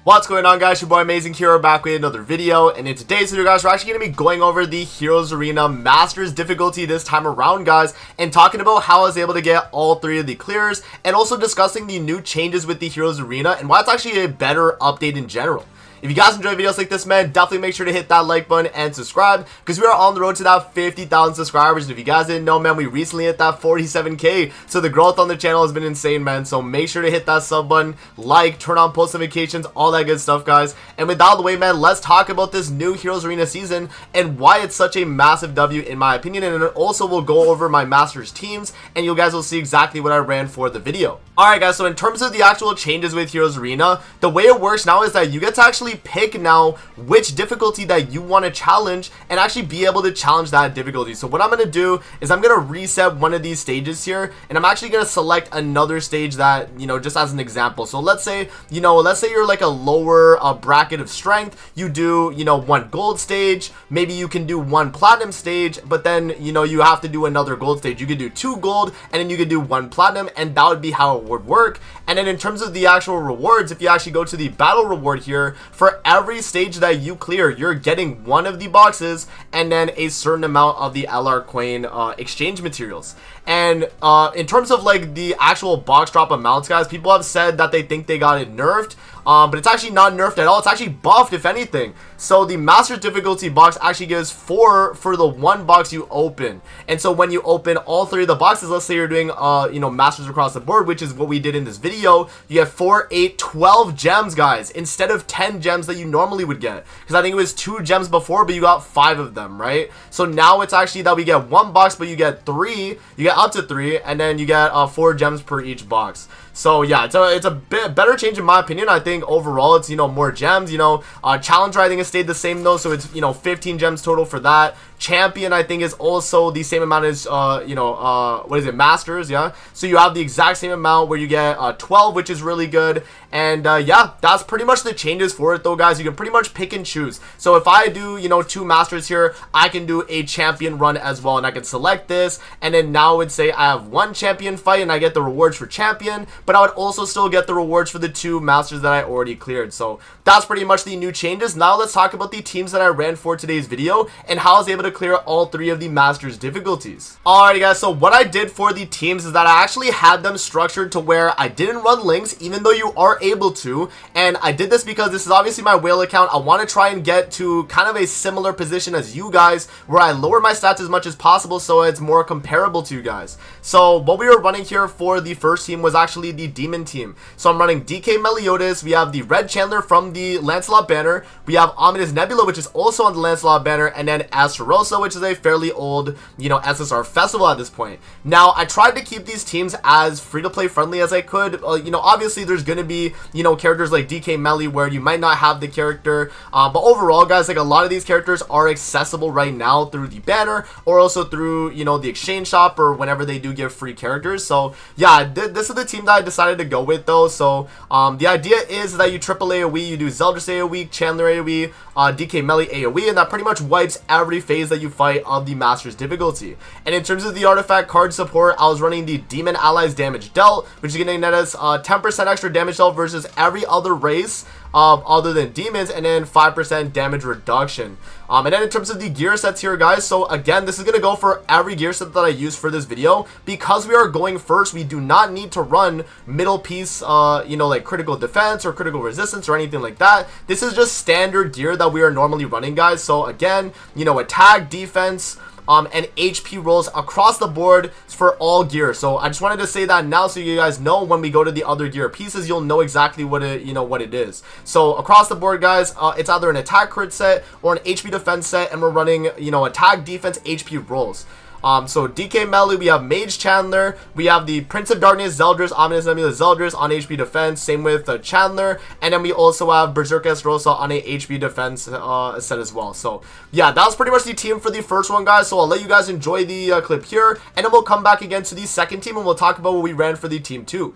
What's going on, guys? Your boy Amazing Hero back with another video, and in today's video, guys, we're actually going to be going over the Heroes Arena Masters difficulty this time around, guys, and talking about how I was able to get all three of the clears, and also discussing the new changes with the Heroes Arena and why it's actually a better update in general. If you guys enjoy videos like this, man, definitely make sure to hit that like button and subscribe, because we are on the road to that 50,000 subscribers. And if you guys didn't know, man, we recently hit that 47k, so the growth on the channel has been insane, man. So make sure to hit that sub button, like, turn on post notifications, all that good stuff, guys. And with that out of the way, man, let's talk about this new Heroes Arena season and why it's such a massive W in my opinion. And also we'll go over my Masters teams, and you guys will see exactly what I ran for the video. Alright, guys, so in terms of the actual changes with Heroes Arena, the way it works now is that you get to actually pick now which difficulty that you want to challenge and actually be able to challenge that difficulty. So what I'm going to do is I'm going to reset one of these stages here, and I'm actually going to select another stage that, just as an example. So let's say you're like a lower bracket of strength, you do, one gold stage, maybe you can do one platinum stage, but then, you have to do another gold stage. You could do 2 gold, and then you could do 1 platinum, and that would be how it would work. And then in terms of the actual rewards, if you actually go to the battle reward here, for every stage that you clear, you're getting one of the boxes and then a certain amount of the LR coin exchange materials. And in terms of like the actual box drop amounts, guys, people have said that they think they got it nerfed, but it's actually not nerfed at all. It's actually buffed, if anything. So the Masters difficulty box actually gives 4 for the 1 box you open. And so when you open all 3 of the boxes, let's say you're doing Masters across the board, which is what we did in this video, you get 4, 8, 12 gems, guys, instead of 10 gems that you normally would get, because I think it was 2 gems before, but you got 5 of them, right? So now it's actually that we get 1 box, but you get 3, you get up to 3, and then you get 4 gems per each box. So yeah, it's a bit better change in my opinion. I think overall it's more gems. Challenger I think has stayed the same though, so it's 15 gems total for that. Champion I think is also the same amount as what is it, Masters, yeah. So you have the exact same amount where you get 12, which is really good. And yeah, that's pretty much the changes for it though, guys. You can pretty much pick and choose. So if I do 2 Masters here, I can do a champion run as well, and I can select this, and then now I would say I have 1 champion fight and I get the rewards for champion, but I would also still get the rewards for the 2 Masters that I already cleared. So that's pretty much the new changes. Now let's talk about the teams that I ran for today's video and how I was able to clear all 3 of the Masters difficulties. Alrighty, guys, so what I did for the teams is that I actually had them structured to where I didn't run links, even though you are able to. And I did this because this is obviously my whale account. I want to try and get to kind of a similar position as you guys, where I lower my stats as much as possible so it's more comparable to you guys. So what we were running here for the first team was actually the Demon team. So I'm running DK Meliodas, we have the Red Chandler from the Lancelot banner, we have Ominous Nebula, which is also on the Lancelot banner, and then Astarosa, which is a fairly old SSR festival at this point. Now I tried to keep these teams as free-to-play friendly as I could. Obviously there's gonna be characters like DK Melly where you might not have the character, but overall, guys, like a lot of these characters are accessible right now through the banner or also through the exchange shop or whenever they do give free characters. So yeah, this is the team that I decided to go with though. So the idea is that you triple AoE, you do Zeldris AoE, Chandler AoE, DK Melly AoE, and that pretty much wipes every phase that you fight of the Masters difficulty. And in terms of the artifact card support, I was running the Demon Allies damage dealt, which is going to net us 10% extra damage dealt versus every other race other than demons, and then 5% damage reduction. And then in terms of the gear sets here, guys, so again, this is going to go for every gear set that I use for this video. Because we are going first, we do not need to run middle piece, like critical defense or critical resistance or anything like that. This is just standard gear that we are normally running, guys. So again, attack, defense, and HP rolls across the board for all gear. So I just wanted to say that now so you guys know when we go to the other gear pieces, you'll know exactly what it what it is. So across the board, guys, it's either an attack crit set or an HP defense set, and we're running attack, defense, HP rolls. So DK Melly, we have Mage Chandler, we have the Prince of Darkness Zeldris, Ominous Nebula Zeldris on HP defense, same with Chandler, and then we also have Berserker Rosa on a HP defense set as well. So yeah, that was pretty much the team for the first one, guys. So I'll let you guys enjoy the clip here, and then we'll come back again to the second team and we'll talk about what we ran for the team 2.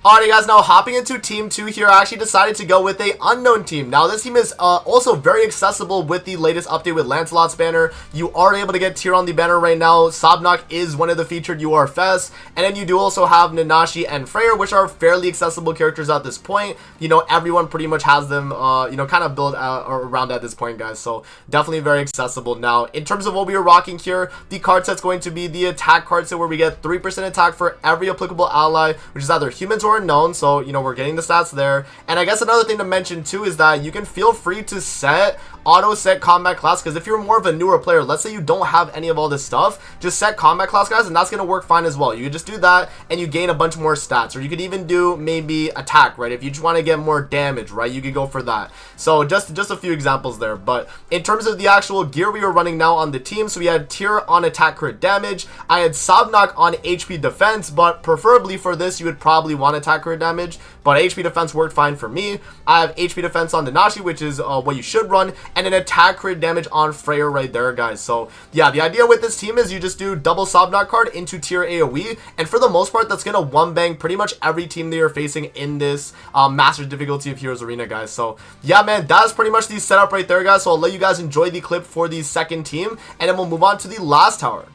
Alrighty guys, now hopping into team 2 here, I actually decided to go with a unknown team. Now this team is also very accessible with the latest update with Lancelot's banner. You are able to get tier on the banner right now. Sabnok is one of the featured URFS, and then you do also have Nanashi and Freyr, which are fairly accessible characters at this point. You know, everyone pretty much has them, you know, kind of built around at this point, guys. So definitely very accessible. Now, in terms of what we are rocking here, the card set's going to be the attack card set, where we get 3% attack for every applicable ally, which is either humans or unknown. So, you know, we're getting the stats there. And I guess another thing to mention too is that you can feel free to auto set combat class, because if you're more of a newer player, let's say you don't have any of all this stuff, just set combat class, guys, and that's going to work fine as well. You can just do that and you gain a bunch more stats, or you could even do maybe attack, right? If you just want to get more damage, right, you could go for that. So just a few examples there. But in terms of the actual gear we are running now on the team, so we had tier on attack crit damage, I had Sabnok on HP defense, but preferably for this you would probably want attack crit damage, but HP defense worked fine for me. I have HP defense on Nanashi, which is what you should run, and an attack crit damage on Freyr right there, guys. So yeah, the idea with this team is you just do double Sabnok card into tier AoE, and for the most part that's gonna one bang pretty much every team that you're facing in this Masters difficulty of Heroes Arena, guys. So yeah, man, that's pretty much the setup right there, guys. So I'll let you guys enjoy the clip for the second team, and then we'll move on to the last tower.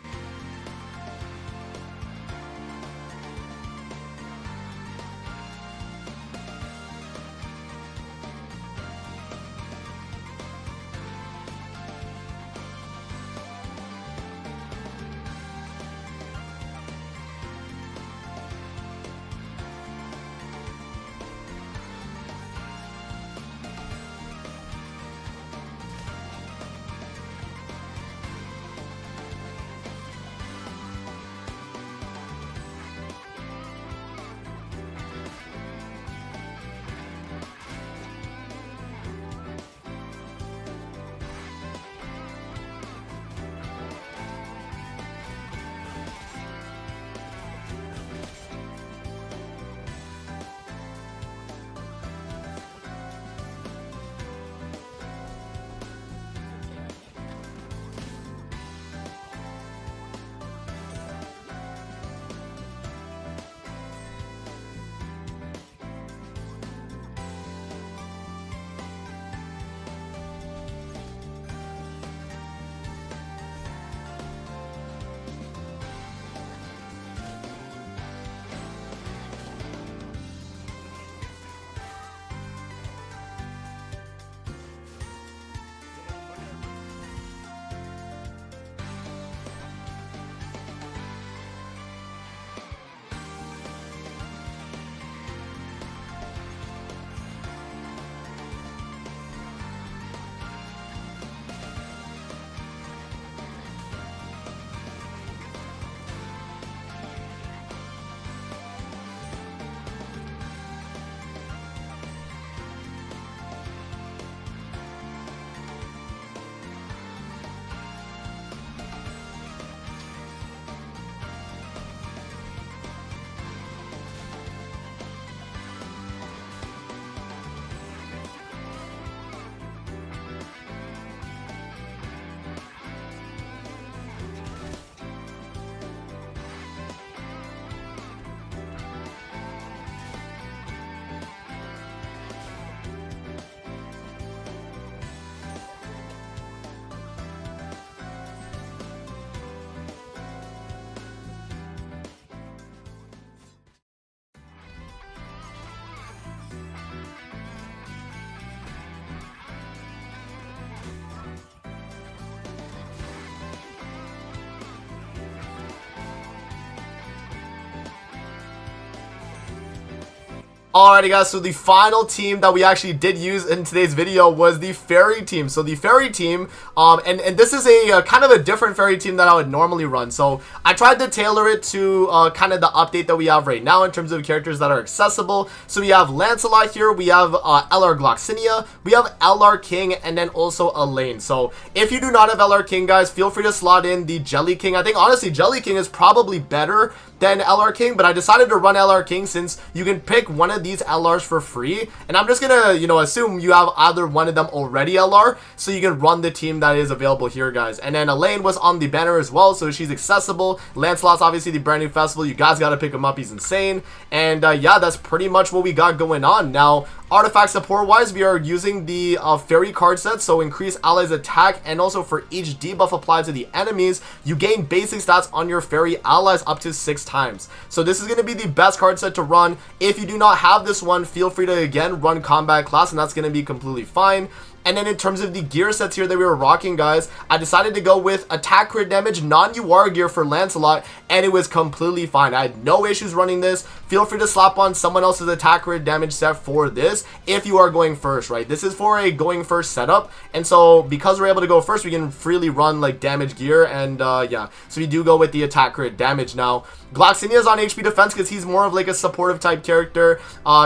Alrighty guys, so the final team that we actually did use in today's video was the Fairy team. So the Fairy team, and this is a kind of a different Fairy team that I would normally run. So I tried to tailor it to kind of the update that we have right now in terms of characters that are accessible. So we have Lancelot here, we have LR Gloxinia, we have LR King, and then also Elaine. So if you do not have LR King, guys, feel free to slot in the Jelly King. I think honestly Jelly King is probably better than LR King, but I decided to run LR King since you can pick one of get these LRs for free, and I'm just gonna, you know, assume you have either one of them already LR, so you can run the team that is available here, guys. And then Elaine was on the banner as well, so she's accessible. Lancelot's obviously the brand new festival. You guys gotta pick him up. He's insane. And yeah, that's pretty much what we got going on. Now, artifact support wise, we are using the fairy card set, so increase allies attack, and also for each debuff applied to the enemies, you gain basic stats on your fairy allies up to 6 times. So this is going to be the best card set to run. If you do not have this one, feel free to again run combat class, and that's going to be completely fine. And then in terms of the gear sets here that we were rocking, guys, I decided to go with attack crit damage non-UR gear for Lancelot, and it was completely fine. I had no issues running this. Feel free to slap on someone else's attack crit damage set for this if you are going first, right? This is for a going first setup, and so because we're able to go first, we can freely run like damage gear, and yeah, so we do go with the attack crit damage. Now, Gloxinia is on HP defense because he's more of like a supportive type character.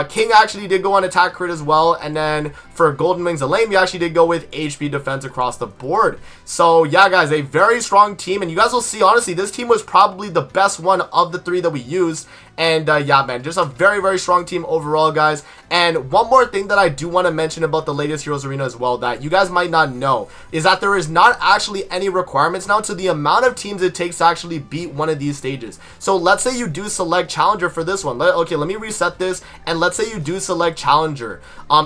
King actually did go on attack crit as well, and then for Golden Wings Elaine, we actually did go with HP defense across the board. So yeah, guys, a very strong team, and you guys will see, honestly, this team was probably the best one of the 3 that we used. And yeah, man, just a very, very strong team overall, guys. And one more thing that I do want to mention about the latest Heroes Arena as well that you guys might not know is that there is not actually any requirements now to the amount of teams it takes to actually beat one of these stages. So let's say you do select Challenger for this one. Okay, let me reset this, and let's say you do select Challenger.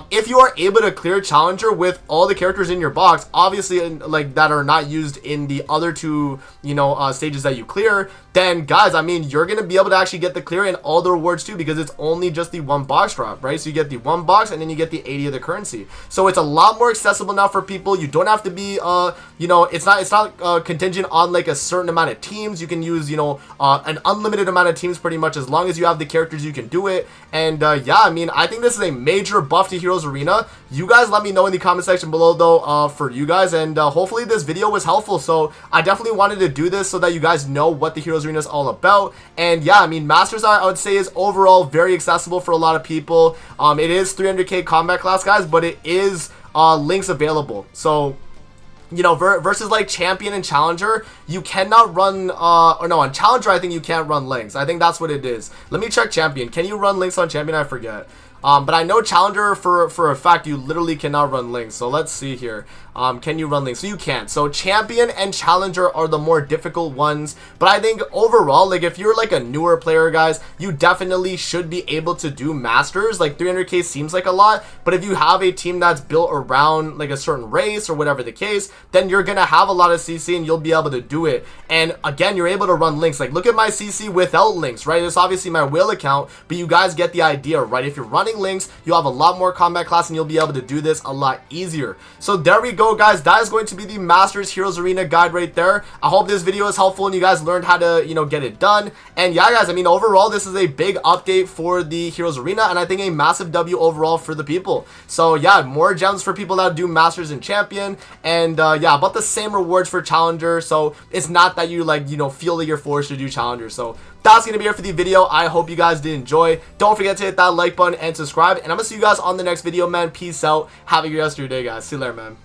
If you are able to clear Challenger with all the characters in your box, obviously like that are not used in the other 2, you know, stages that you clear, then guys, I mean, you're gonna be able to actually get the clear and all the rewards too, because it's only just the 1 box drop, right? So you get the 1 box, and then you get the 80 of the currency. So it's a lot more accessible now for people. You don't have to be you know, it's not contingent on like a certain amount of teams. You can use, you know, an unlimited amount of teams pretty much, as long as you have the characters you can do it. And yeah, I mean, I think this is a major buff to Heroes Arena. You guys let me know in the comment section below though, for you guys, and hopefully this video was helpful. So I definitely wanted to do this so that you guys know what the Heroes Arena is all about. And yeah, I mean, Masters I would say is overall very accessible for a lot of people. It is 300k combat class, guys, but it is links available. So, you know, versus like Champion and Challenger, you cannot run, or no, on Challenger, I think you can't run links. I think that's what it is. Let me check Champion. Can you run links on Champion? I forget. But I know Challenger for a fact you literally cannot run links. So let's see here. Can you run links? So you can't. So Champion and Challenger are the more difficult ones. But I think overall, like if you're like a newer player, guys, you definitely should be able to do Masters. Like 300k seems like a lot, but if you have a team that's built around like a certain race or whatever the case, then you're gonna have a lot of CC and you'll be able to do it. And again, you're able to run links. Like look at my CC without links, right? It's obviously my whale account, but you guys get the idea, right? If you're running links, you'll have a lot more combat class and you'll be able to do this a lot easier. So there we go, guys. That is going to be the Masters Heroes Arena guide right there. I hope this video is helpful and you guys learned how to, you know, get it done. And yeah, guys, I mean, overall, this is a big update for the Heroes Arena, and I think a massive W overall for the people. So yeah, more gems for people that do Masters and Champion, and yeah, about the same rewards for Challenger. So it's not that you like, you know, feel that you're forced to do Challenger. So that's going to be it for the video. I hope you guys did enjoy. Don't forget to hit that like button and subscribe. And I'm going to see you guys on the next video, man. Peace out. Have a good rest of your day, guys. See you later, man.